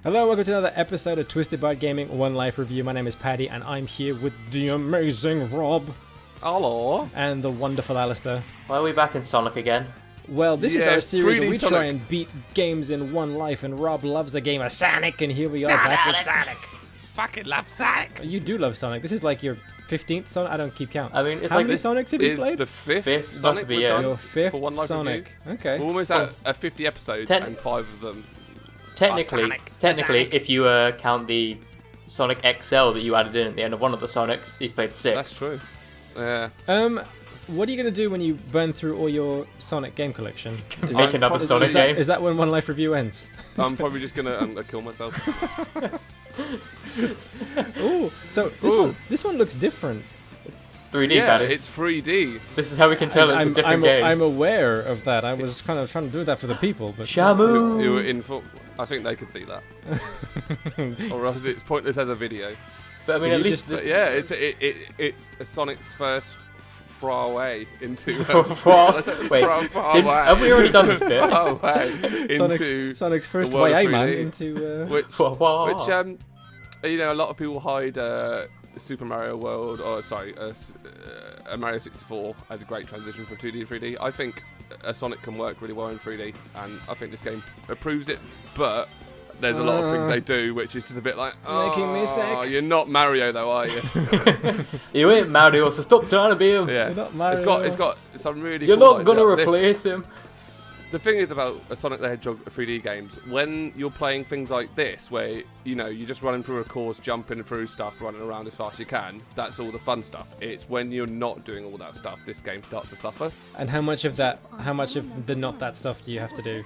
Hello, welcome to another episode of Twisted Bard Gaming One Life Review. My name is Paddy, and I'm here with the amazing Rob. Hello. And the wonderful Alistair. Why are we back in Sonic again? Well, this is our series where we Sonic. try and beat games in one life, and Rob loves a game of Sonic, and here we are back with Sonic. Fucking love Sonic. You do love Sonic. This is like your 15th Sonic? I don't keep count. I mean, it's How like many this Sonics have you Is played? the fifth Fifth, Sonic must be, we've yeah. done Your fifth for One Life Sonic. Review. Okay. We're almost at 50 episodes, and 5 of them. technically, Sonic. if you count the Sonic XL that you added in at the end of one of the Sonics, he's played 6. That's true. Yeah. What are you going to do when you burn through all your Sonic game collection? Make another Sonic game. Is that when One Life Review ends? I'm probably just gonna kill myself. Ooh, so this one looks different. It's 3D, Yeah, Paddy. it's 3D. This is how we can tell it's a different game. I'm aware of that. I was kind of trying to do that for the people, but Shamu! You were in for. I think they could see that. Or else it's pointless as a video. But I mean, Did at you least... But yeah, it's Sonic's first away into. Wait, have we already done this bit? Away into Sonic's first the world of way, man, 3D. into. Which you know, a lot of people hide Super Mario World, or sorry, Mario 64 as a great transition from 2D to 3D. I think a Sonic can work really well in 3D, and I think this game proves it. But there's a lot of things they do which is just a bit like, Making me sick. You're not Mario though, are you? You ain't Mario, so stop trying to be him. Yeah, You're not Mario. it's got some really. You're cool not gonna ideas. replace him. The thing is about Sonic the Hedgehog 3D games, when you're playing things like this, where, you know, you're just running through a course, jumping through stuff, running around as fast as you can, that's all the fun stuff. It's when you're not doing all that stuff, this game starts to suffer. And how much of the not that stuff do you have to do?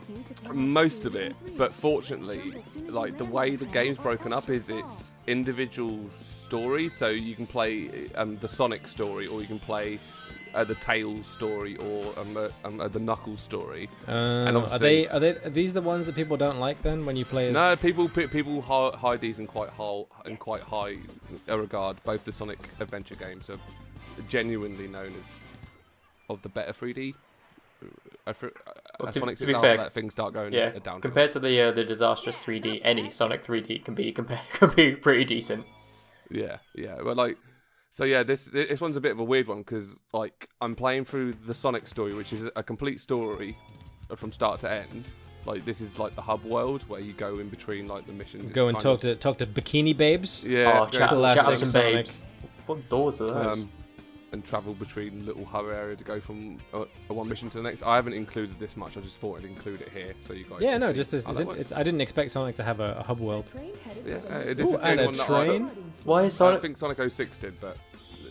Most of it, but fortunately, like, the way the game's broken up is it's individual stories, so you can play the Sonic story, or you can play the Tails story, or the Knuckles story. And Are these the ones that people don't like then when you play as? No, people hide these in quite high regard. Both the Sonic Adventure games are genuinely known as of the better 3D. Sonic to be fair, let things start going down. Compared to the disastrous 3D, any Sonic 3D can be pretty decent. Yeah. Well, like. So yeah, this one's a bit of a weird one because, like, I'm playing through the Sonic story, which is a complete story from start to end. Like, this is like the hub world where you go in between like the missions. Go and talk to bikini babes. Yeah, chat classic some Sonic. babes. What doors are those? And travel between little hub area to go from one mission to the next. I haven't included this much. I just thought I'd include it here so you guys. Yeah, can no, see just as how that works. I didn't expect Sonic to have a hub world. Yeah, this is the And only a one that train. Why is I Sonic? think Sonic 06 did, but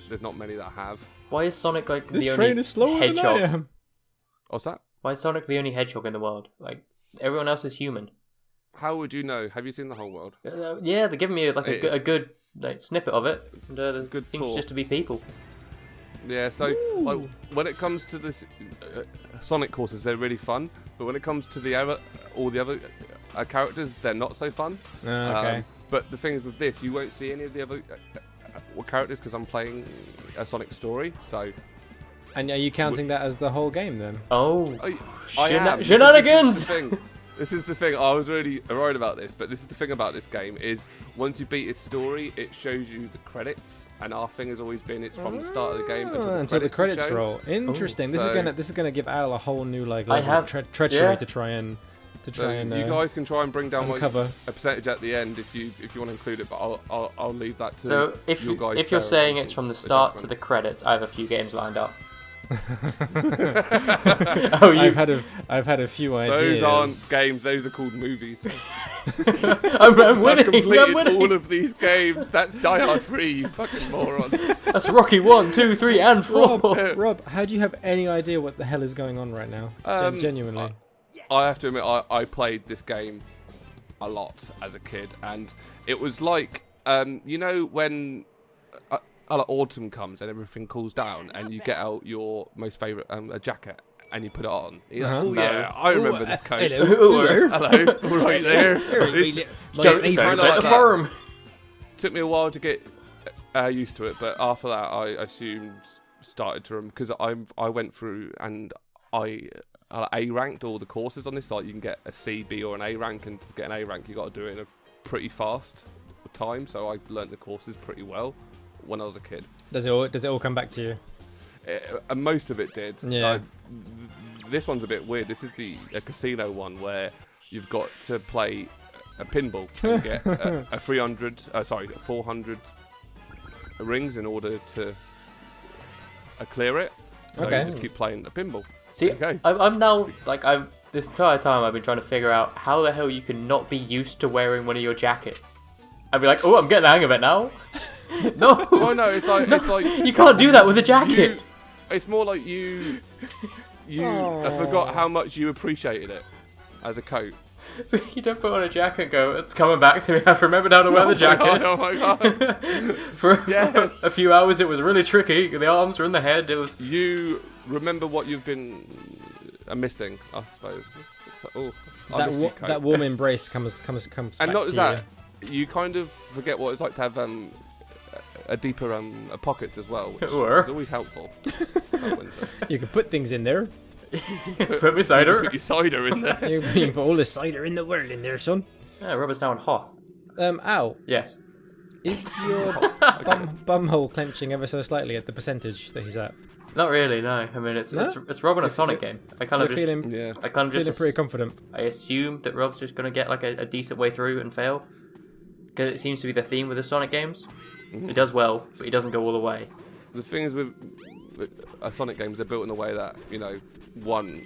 there's not many that have. Why is Sonic like This the train only is slower hedgehog? than I am. What's that? Why is Sonic the only hedgehog in the world? Like everyone else is human. How would you know? Have you seen the whole world? Yeah, they're giving me It a good like, snippet of it. And, there Good seems tour. just to be people. Yeah, so like, when it comes to this Sonic courses, they're really fun. But when it comes to all the other characters, they're not so fun. Okay. But the thing is with this, you won't see any of the other characters because I'm playing a Sonic story. So And are you counting that as the whole game then? Oh, I am. shenanigans! This is the thing. I was really worried about this, but this is the thing about this game is once you beat its story, it shows you the credits, and our thing has always been it's from the start of the game Until the credits are shown. roll. Interesting. This So- is gonna give Al a whole new level have- of treachery yeah. to try and So you guys can try and bring down uncover. a percentage at the end if you want to include it, but I'll leave that to So if you guys. you're saying it's from the start to the credits, I have a few games lined up. Oh, I've had a few ideas. Those aren't games; those are called movies. I'm I've winning. I'm completed winning. all of these games. That's Die Hard 3, you fucking moron. That's Rocky 1, 2, 3, and 4. Rob, how do you have any idea what the hell is going on right now? Genuinely. I have to admit, I played this game a lot as a kid, and it was like, you know, when autumn comes and everything cools down, and you get out your most favourite jacket and you put it on. You're like, oh yeah, I remember this coat. Hello. Hello, all right there. Don't sound like a firm. Took me a while to get used to it, but after that, I assumed started to because I went through and I A ranked all the courses on this. Like you can get a C, B, or an A rank, and to get an A rank, you got to do it in a pretty fast time, so I learnt the courses pretty well when I was a kid. Does it all come back to you? And most of it did. Yeah. This one's a bit weird. This is a casino one where you've got to play a pinball and get a 400 rings in order to clear it. So Okay. you just keep playing the pinball. See, There you go. I'm now like this entire time I've been trying to figure out how the hell you can not be used to wearing one of your jackets. I'd be like, oh, I'm getting the hang of it now. No. Oh no, it's like You can't do that with a jacket. It's more like you I forgot how much you appreciated it as a coat. You don't put on a jacket and go, it's coming back to me. I've remembered how to wear the jacket. Oh my god. For Yes. a few hours it was really tricky. The arms were in the head. It was. You remember what you've been missing, I suppose. I missed you, coat. That warm embrace comes And back not to just that, you kind of forget what it's like to have a deeper pockets as well, which Sure. is always helpful. that winter. You can put things in there. Put me cider. Put your cider in there. You can put all the cider in the world in there, son. Yeah, Robert's now on Hoth. Al, Yes. is your bumhole clenching ever so slightly at the percentage that he's at? Not really, no. I mean, it's No? it's Rob in a Sonic game. I kind of You're just, feeling, Yeah. I kind of feeling just, pretty confident. I assume that Rob's just gonna get like a decent way through and fail, because it seems to be the theme with the Sonic games. He does well, but he doesn't go all the way. The thing is with Sonic games, they're built in a way that,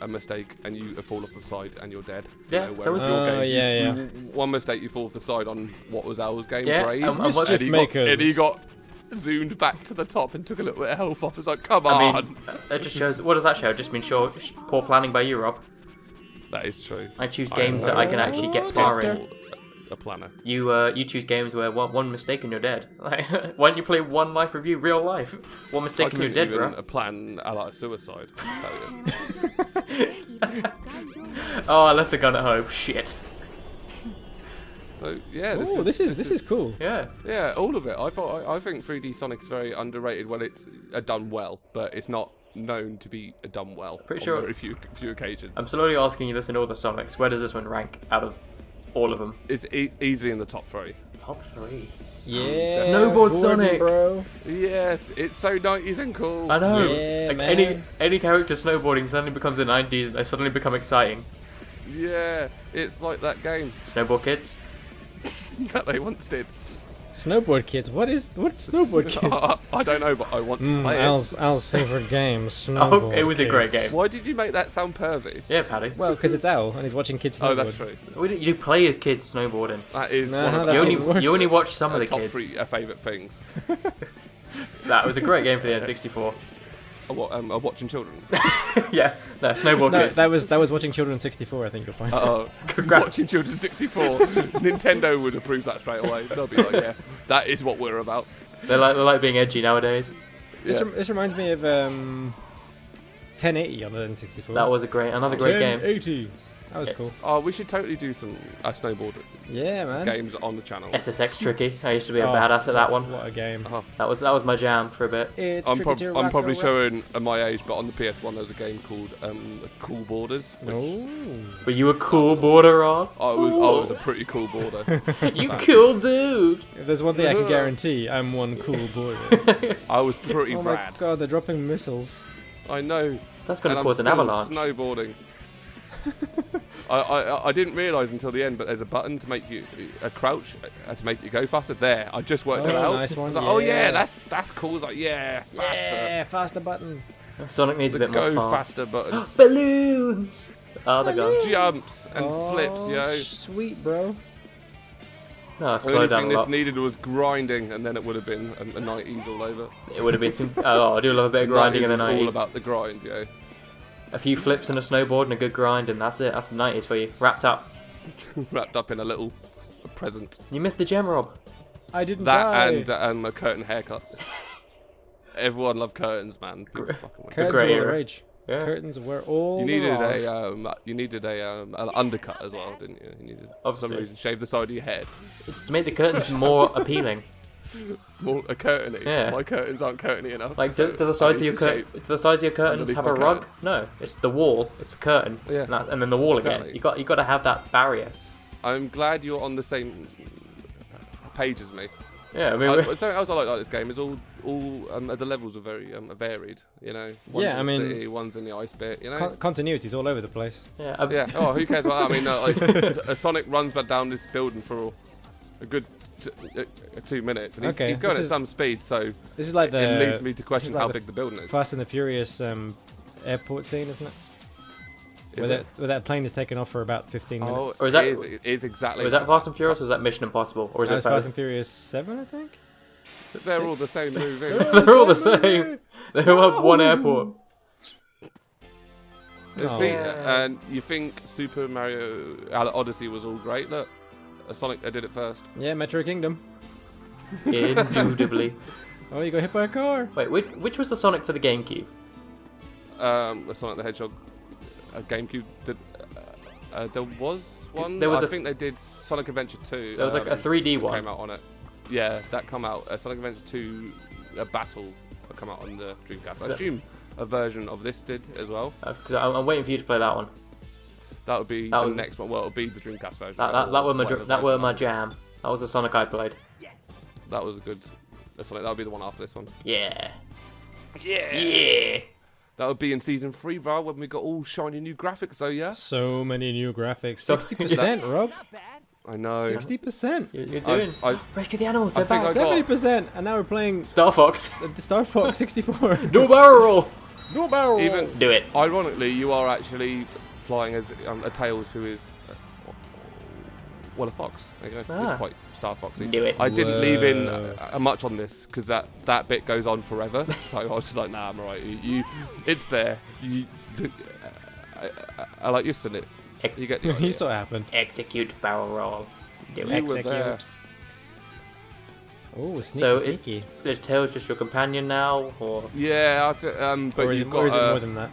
a mistake and you fall off the side and you're dead. Yeah, so whereas is- your Oh, games, yeah, one mistake you fall off the side on what was Al's game, Yeah, Brave, and what's- Mischief makers. and he got zoomed back to the top and took a little bit of health off. It's like, come I on. mean, that just shows. What does that show? It just means poor planning by you, Rob. That is true. I choose games that I can actually get far in. A planner. You choose games where one mistake and you're dead. Like, why don't you play one life review, real life? One I mistake and you're couldn't dead, even bro. plan a like suicide. I tell you. Oh, I left the gun at home. Shit. So yeah, This is cool. Yeah. yeah, all of it. I think 3D Sonic's very underrated when it's done well, but it's not known to be done well. Pretty on sure- very few occasions. I'm slowly asking you this in all the Sonics. Where does this one rank out of all of them? It's easily in the top 3. Top 3. Yeah. Snowboard Gordon, Sonic. bro. Yes, it's so 90s and cool. I know. Yeah, like man. any character snowboarding suddenly becomes a 90s. They suddenly become exciting. Yeah, it's like that game Snowboard kids. that they once did. Snowboard kids. What's snowboard kids? I don't know, but I want to play it. Al's favorite game. Oh, Snowboard it was a great kids. game. Why did you make that sound pervy? Yeah, Paddy. Well, because it's Al and he's watching kids snowboard. Oh, that's true. You do play as kids snowboarding. That is Nah, one of that's the even worse. You only watch some of the top kids. 3 favourite things. That was a great game for the N64. Watching children. Yeah, no, snowboard No, kids. that was watching Children 64. I think you'll find. Watching Children 64. Nintendo would approve that straight away. They'll be like, yeah, that is what we're about. They're like being edgy nowadays. This, Yeah. this reminds me of 1080 on the N64. That was another great game. 1080. That was cool. Oh, we should totally do some snowboard Yeah, man. games on the channel. SSX Tricky. I used to be a Oh, badass at that one. What a game. That was my jam for a bit. It's I'm, tricky to I'm rock probably around. showing my age, but on the PS1 there was a game called Cool Borders. Which Oh. Were you a cool border on? I was a pretty cool border. You cool dude. If there's one thing I can guarantee, I'm one cool border. I was pretty Oh my rad. god, they're dropping missiles. I know. That's going And to cause I'm an still avalanche. snowboarding. I didn't realise until the end, but there's a button to make you a crouch to make you go faster. There, I just worked it Oh, out. nice one, I was like, yeah. oh yeah, that's cool. I was like, yeah, faster. Yeah, faster button. Sonic needs a The bit more go fast. faster button. Balloons. Oh, they're gone. Jumps and flips, yo. Sweet, bro. No, The slow only down thing a this lot. needed was grinding, and then it would have been a 90s all over. It would have been some. Oh, I do love a bit of grinding in the 90s was 90s. all about the grind, yo. A few flips and a snowboard and a good grind, and that's it. That's the 90s for you. Wrapped up. Wrapped up in a little present. You missed the gem, Rob. I didn't That die. and curtain haircuts. Everyone loved curtains, man. People fucking went. Curtains great were the era. rage. Yeah. Curtains were all You needed the rage. an undercut as well, didn't you? You needed for Obviously. some reason shave the side of your head. It's to make the curtains more appealing. More a curtainy. Yeah. My curtains aren't curtainy enough. Like so do the I sides of need your to shave. do the sides of your curtains underneath have my a rug? curtains. No, it's the wall. It's a curtain. Yeah. And then the wall again. Exactly. You got to have that barrier. I'm glad you're on the same pages me. Yeah, I mean, Something else I like this game is all the levels are very varied. You know, one's Yeah, in I the mean, city, one's in the ice bit. You know, Continuity's all over the place. yeah, yeah. Oh, who cares about that? I mean, like a Sonic runs back down this building for a good 2 minutes, and he's going at some speed. So This is like it leads me to question like how the big the building is. Fast and the Furious airport scene, isn't it? Is Where that plane is taken off for about 15 Oh, minutes. Or is that- it is exactly. was that Fast and Furious or was that Mission Impossible? Or is That it was both? Fast and Furious 7, I think. They're all the same movie. They're all the same. They all have one airport. Oh. See, and you think Super Mario Odyssey was all great? Look, Sonic they did it first. Yeah, Metro Kingdom. Indubitably. Oh, you got hit by a car. Wait, which was the Sonic for the GameCube? The Sonic the Hedgehog GameCube. There was one. There was I think they did Sonic Adventure 2. There was like a 3D one. Came out on it. Yeah, that come out. Sonic Adventure 2, a battle come out on the Dreamcast. I assume a version of this did as well. Because I'm waiting for you to play that one. That would be the next one. Well, it'll be the Dreamcast version. That were my jam. That was the Sonic I played. That was a good Sonic. That would be the one after this one. Yeah. Yeah. Yeah. That would be in season 3, bro, when we got all shiny new graphics. So yeah. So many new graphics. 60%, Rob. I know. 60%. You're doing. I've Rescue the animals. I They're think back. I got- 70%, and now we're playing Star Fox. the Star Fox 64. No barrel roll. No barrel. Even Do it. ironically, you are actually flying as a Tails who is a fox. There you go. Ah. It's quite Star Foxy. Do it. I didn't leave in Whoa. much on this because that bit goes on forever. So I was just like, nah, I'm alright. It's there. I like you seen it. You get the You idea. saw it happen. Execute barrel roll. Do You it. were there. Oh, sneaky, So sneaky. is Tails just your companion now, or Yeah, but Or is, you've it, got or is it more than that?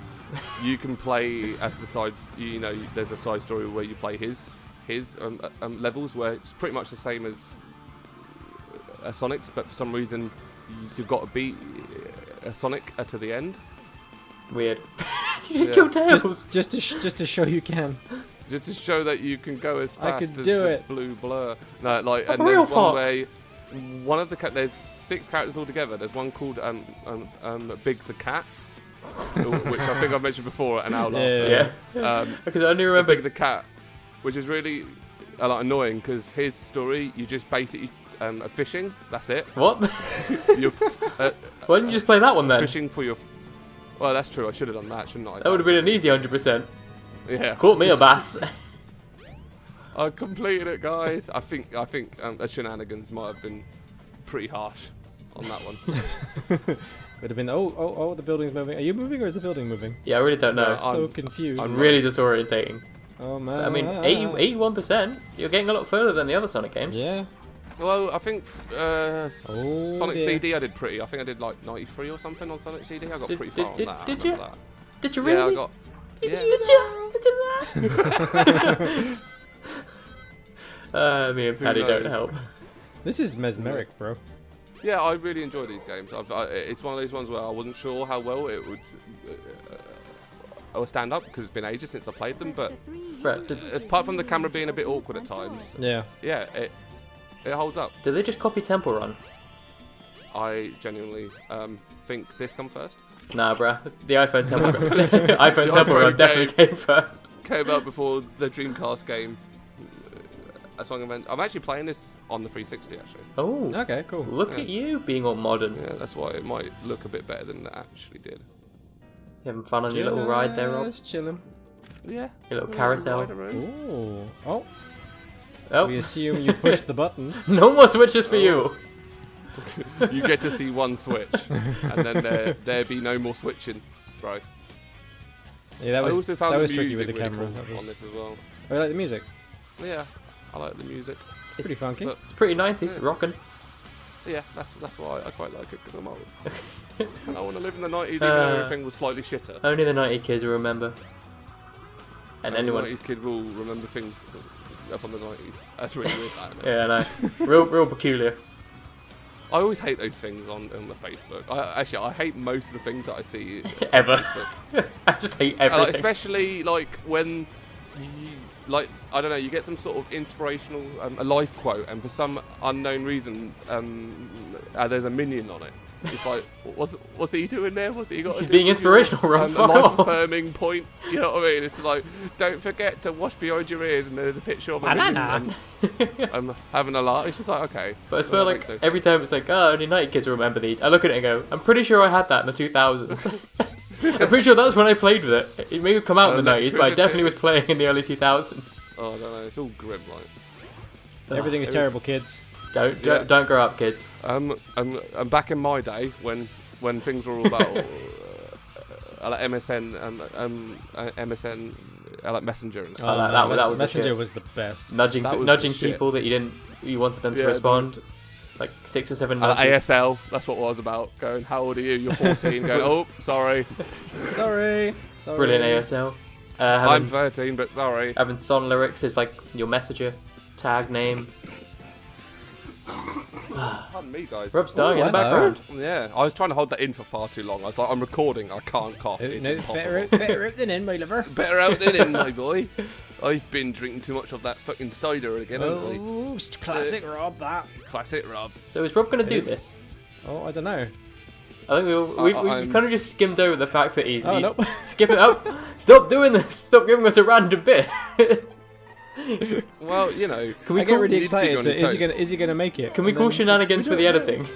you can play as the sides. You know, there's a side story where you play his levels where it's pretty much the same as Sonic's, but for some reason you've got to beat Sonic to the end. weird? You just Yeah. killed Tails. Just to show you can. Just to show that you can go as I fast could as do the it. blue blur. No, like, Like and a real there's one fox. where one of the there's 6 characters altogether. There's one called Big the Cat, which I think I mentioned before, and Owl Yeah. Yeah. Because I only Big remember. the Cat, which is really like annoying because his story, you just basically fishing. That's it. What? You're Why didn't you just play that one then? fishing for your. Well, that's true. I should have done that, shouldn't I? That would have been an easy 100%. Yeah. Caught me a bass. I completed it, guys. I think the shenanigans might have been pretty harsh on that one. Would have been, oh, the building's moving. Are you moving or is the building moving? Yeah, I really don't know. So I'm- confused. It's really disorientating. Oh man. I mean, 81%. You're getting a lot further than the other Sonic games. Yeah. Well, I think Sonic dear. CD I did pretty. I think I did like 93 or something on Sonic CD. I got Did- pretty did- far did- on that. did I you? remember Did you that. really? Yeah, I got. Did yeah. you? Did you? Me and Who Paddy don't knows? help. This is mesmeric, bro. Yeah, I really enjoy these games. It's one of those ones where I wasn't sure how well it would stand up because it's been ages since I played them. But Right, apart from the camera being a bit awkward at times, Yeah. yeah, it holds up. do they just copy Temple Run? I genuinely think this come first. Nah, bruh. The iPhone Temple Run. iPhone The Temple Run iPhone definitely came first. Came out before the Dreamcast game. A song event. I'm actually playing this on the 360 actually. Oh, Okay, cool. look Yeah. at you being all modern. Yeah, that's why it might look a bit better than it actually did. You having fun on your little ride there, Rob? Just chilling. Yeah. Your little carousel. Ride around. Ooh. Oh, Oh, we assume you pushed the buttons. no more switches for you. You get to see one switch, and then there be no more switching, bro. Yeah, that was I also found that the was tricky music with the really camera. cool That was, on this as well. Oh, you like the music? Yeah, I like the music. It's pretty funky. But- It's pretty 90s, Yeah. rockin'. Yeah, that's why I quite like it because I'm old. And I want to live in the 90s, even though everything was slightly shitter. Only the 90 kids will remember. And anyone. The 90s kid will remember things from the 90s. That's really weird. That, isn't it? Yeah, I know. Real peculiar. I always hate those things on the Facebook. I hate most of the things that I see on Ever. Facebook. I just hate And, like, everything. especially like when like, I don't know, you get some sort of inspirational, a life quote, and for some unknown reason, there's a minion on it. It's like, what's he doing there? What's he got to He's do? being with inspirational, your, Rob. Fuck life off. affirming point. You know what I mean? It's like, don't forget to wash behind your ears, and there's a picture of a minion having a laugh. It's just like, okay. But I feel like every time it's like, oh, only 90 kids will remember these. I look at it and go, I'm pretty sure I had that in the 2000s. I'm pretty sure that's when I played with it. It may have come out in the 90s, but I definitely was playing in the early 2000s. Oh, I don't know. It's all grim, like. Everything is terrible, kids. Don't grow up, kids. And back in my day when things were all about like MSN MSN like Messenger and stuff. That was Messenger was the best. Nudging people that you wanted them to respond. Like 6 or 7 nudges. ASL, that's what it was about. Going, how old are you? You're 14. Going, oh, sorry. Sorry. Brilliant ASL. I'm 13, but sorry. Having song lyrics is like your messenger tag name. Pardon me, guys. Rob's dying in the background. Yeah, I was trying to hold that in for far too long. I was like, I'm recording, I can't cough. It's impossible. Better out than in, my lover. Better out than in, my boy. I've been drinking too much of that fucking cider again, haven't I? Oh, classic Rob, that. Classic Rob. So is Rob going to do this? Oh, I don't know. I think we kind of just skimmed over the fact that he's nope. skipping up. Stop doing this! Stop giving us a random bit. Well, you know, Can we get really excited? Is he gonna make it? Can we call shenanigans for the editing?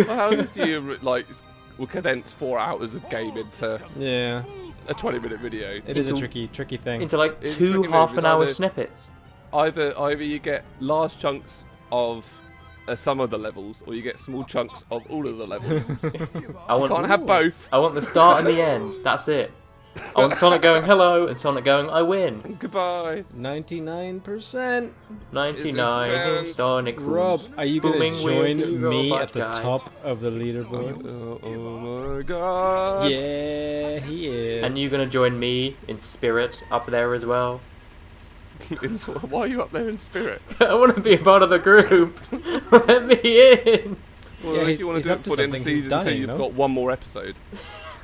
How do you will condense 4 hours of game into a 20-minute video? It is a tricky thing. Into like 2 half-an-hour snippets. Either you get large chunks of some of the levels, or you get small chunks of all of the levels. Can't have both. I want the start and the end. That's it. I want Sonic going hello and Sonic going I win. Goodbye. 99%. 99 Sonic fools. Rob, are you going to join me at the guy. top of the leaderboard? Oh my god. Yeah, he is. And you're going to join me in spirit up there as well. Why are you up there in spirit? I want to be a part of the group. Let me in. Well, if you want to do it for the end of season 2, you've got one more episode.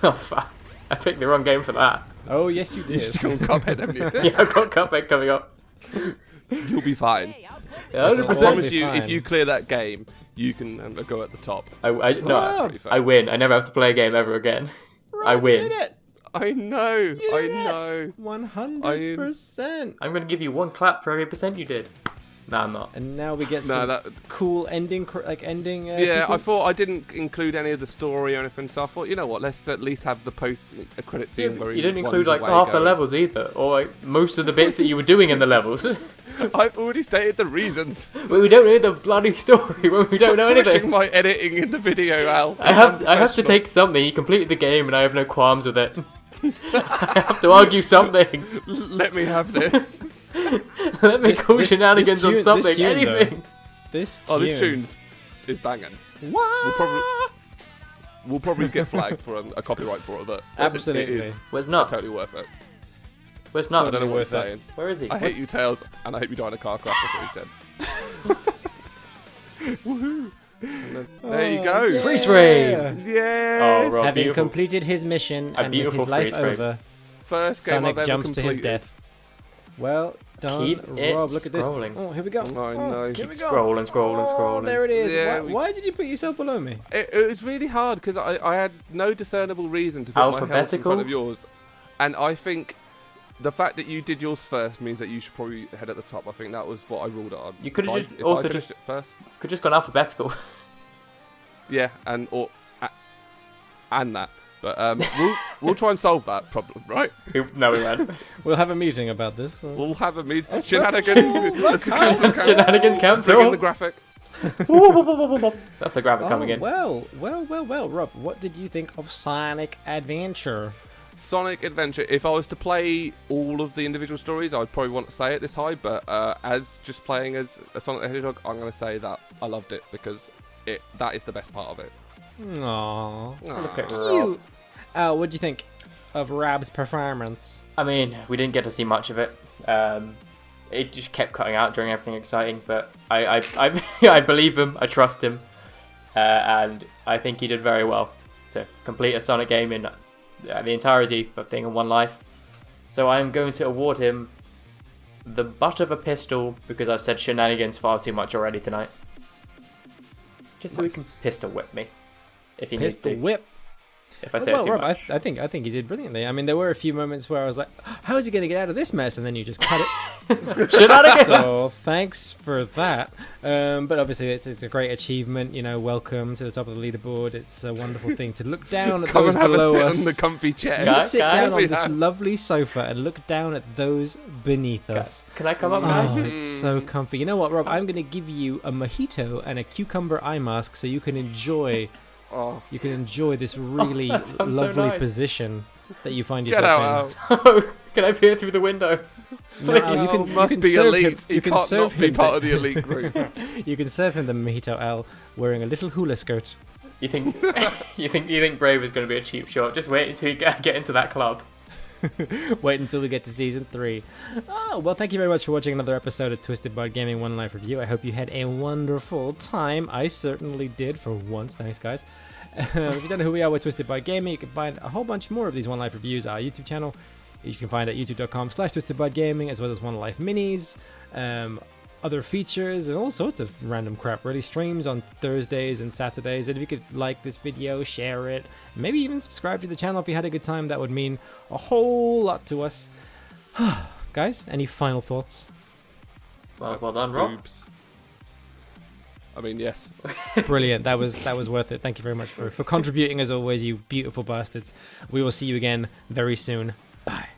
Oh fuck. I picked the wrong game for that. Oh, yes, you did. You've got Cuphead, haven't you? Yeah, I've got Cuphead coming up. You'll be fine. Yeah, 100%. I promise you, if you clear that game, you can go at the top. I win. I never have to play a game ever again. Rob, I win. You did it. I know. You I did know. 100%. I'm going to give you 1 clap for every percent you did. No, I'm not. And now we get some cool ending. Yeah, sequence. I thought I didn't include any of the story or anything, so I thought, you know what, let's at least have the post-credit scene where you didn't include like half the levels either, or like most of the bits that you were doing in the levels. I've already stated the reasons. But we don't know the bloody story when we don't know anything. My editing in the video, Al. I have to take something. You completed the game, and I have no qualms with it. I have to argue something. Let me have this. Let me call shenanigans on something. Anything. This tune is banging. What? We'll probably get flagged for a copyright for it, but absolutely. Where's Nuts? Totally worth it. Where's Nuts? I don't know what he's saying. Where is he? I hate you, Tails, and I hope you die in a car crash. That's what he said. Woohoo! There you go. Yeah. Freeze frame. Yeah. Oh, Rob, Having beautiful. completed his mission A and with beautiful his life freeze frame. over, First game Sonic I've ever jumps completed. to his death. Well done, Keep it Rob. Look at this. scrolling. Oh, here we go. Oh, no. Here Keep we go. Scrolling. There it is. Yeah, Why did you put yourself below me? It was really hard because I had no discernible reason to put my health in front of yours, and I think the fact that you did yours first means that you should probably head at the top. I think that was what I ruled on. You could have If I finished it first. Could just gone alphabetical. Yeah, and that. But we'll try and solve that problem, right? No, we won't. We'll have a meeting about this. We'll have a meeting. That's Shenanigans. Shenanigans council. Bring in the graphic. That's the graphic coming in. Well, Rob, what did you think of Sonic Adventure? Sonic Adventure. If I was to play all of the individual stories, I'd probably want to say it this high. But as just playing as a Sonic the Hedgehog, I'm going to say that I loved it because that is the best part of it. Aww. Look at Cute. What do you think of Rab's performance? I mean, we didn't get to see much of it. It just kept cutting out during everything exciting, but I believe him, I trust him, and I think he did very well to complete a Sonic game in the entirety of thing in one life. So I am going to award him the butt of a pistol because I've said shenanigans far too much already tonight. Just so he can pistol whip me if he needs to. Pistol whip. If I say it too Rob, much. I think he did brilliantly. I mean, there were a few moments where I was like, "How is he going to get out of this mess?" And then you just cut it. Shenanigans. So thanks for that. But obviously, it's a great achievement. You know, welcome to the top of the leaderboard. It's a wonderful thing to look down at Come those and have a below sit us. on the comfy chair. You Guys, sit down on Yeah. this lovely sofa and look down at those beneath us. Can I come up, Oh, guys? it's so comfy. You know what, Rob? I'm going to give you a mojito and a cucumber eye mask so you can enjoy Oh, this really that sounds so lovely nice. position that you find get yourself out! in. Can I peer through the window? No, Please. you Must can be serve elite. him- He you can can't serve not be him part the- of the elite group. You can serve him the mojito L wearing a little hula skirt. You think you think Brave is going to be a cheap shot? Just wait until you get into that club. Wait until we get to season 3. Oh, well, thank you very much for watching another episode of Twisted Bard Gaming One Life Review. I hope you had a wonderful time. I certainly did for once. Thanks, guys. If you don't know who we are, we're Twisted Bard Gaming. You can find a whole bunch more of these One Life Reviews at our YouTube channel. You can find at youtube.com/twistedbardgaming, as well as One Life Minis, other features, and all sorts of random crap, really. Streams on Thursdays and Saturdays. And if you could like this video, share it, maybe even subscribe to the channel if you had a good time, that would mean a whole lot to us. Guys, any final thoughts? Well done, Rob. Boobs. I mean, yes. Brilliant. That was worth it. Thank you very much for contributing as always, you beautiful bastards. We will see you again very soon. Bye.